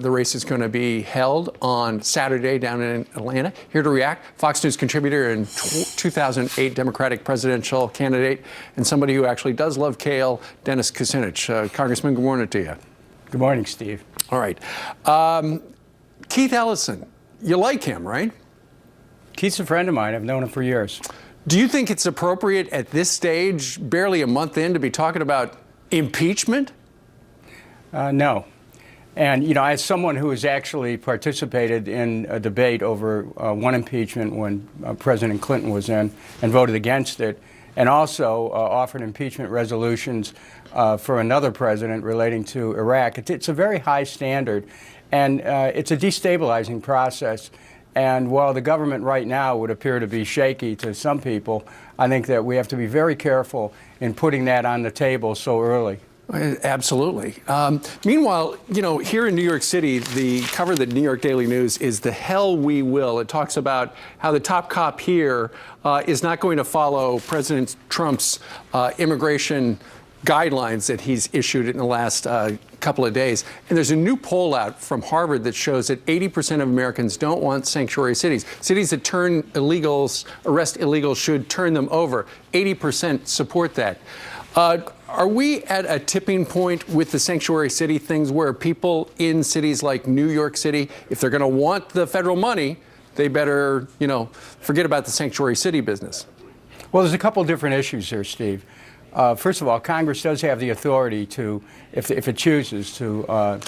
The race is going to be held on Saturday down in Atlanta. Here to react, Fox News contributor and 2008 Democratic presidential candidate, and somebody who actually does love kale, Dennis Kucinich. Congressman, good morning to you. Good morning, Steve. All right. Keith Ellison, you like him, right? Keith's a friend of mine. I've known him for years. Do you think it's appropriate at this stage, barely a month in, to be talking about impeachment? No. And, you know, as someone who has actually participated in a debate over one impeachment when President Clinton was in and voted against it, and also offered impeachment resolutions for another president relating to Iraq, it's a very high standard, and it's a destabilizing process. And while the government right now would appear to be shaky to some people, I think that we have to be very careful in putting that on the table so early. Absolutely. Meanwhile, you know, here in New York City, the cover of the New York Daily News is "The Hell We Will." It talks about how the top cop here is not going to follow President Trump's immigration guidelines that he's issued in the last couple of days. And there's a new poll out from Harvard that shows that 80% of Americans don't want sanctuary cities. Cities that turn illegals, arrest illegals, should turn them over. 80% support that. Are we at a tipping point with the sanctuary city things where people in cities like New York City, if they're going to want the federal money, they better, you know, forget about the sanctuary city business? Well, there's a couple different issues here, Steve. First of all, Congress does have the authority to, if it chooses, to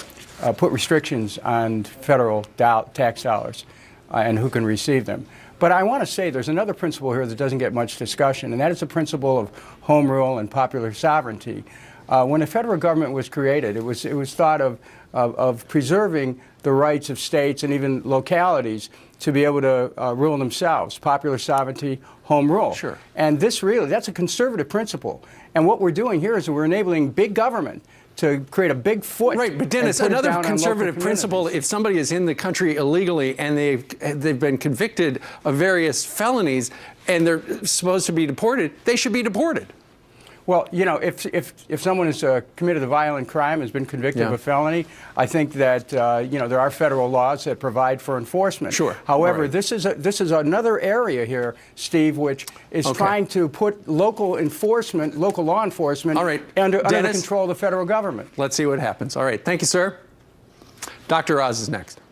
put restrictions on federal tax dollars and who can receive them. But I want to say there's another principle here that doesn't get much discussion, and that is the principle of home rule and popular sovereignty. When the federal government was created, it was thought of preserving the rights of states and even localities to be able to rule themselves. Popular sovereignty, home rule. Sure. And that's a conservative principle. And what we're doing here is we're enabling big government to create a big foot. Right, but Dennis, another conservative principle, if somebody is in the country illegally and they've been convicted of various felonies and they're supposed to be deported, they should be deported. Well, you know, if someone has committed a violent crime, has been convicted of a felony, I think that you know, there are federal laws that provide for enforcement. Sure. However, right. this is another area here, Steve, which is trying to put local law enforcement, under the control of the federal government. Let's see what happens. All right. Thank you, sir. Dr. Oz is next.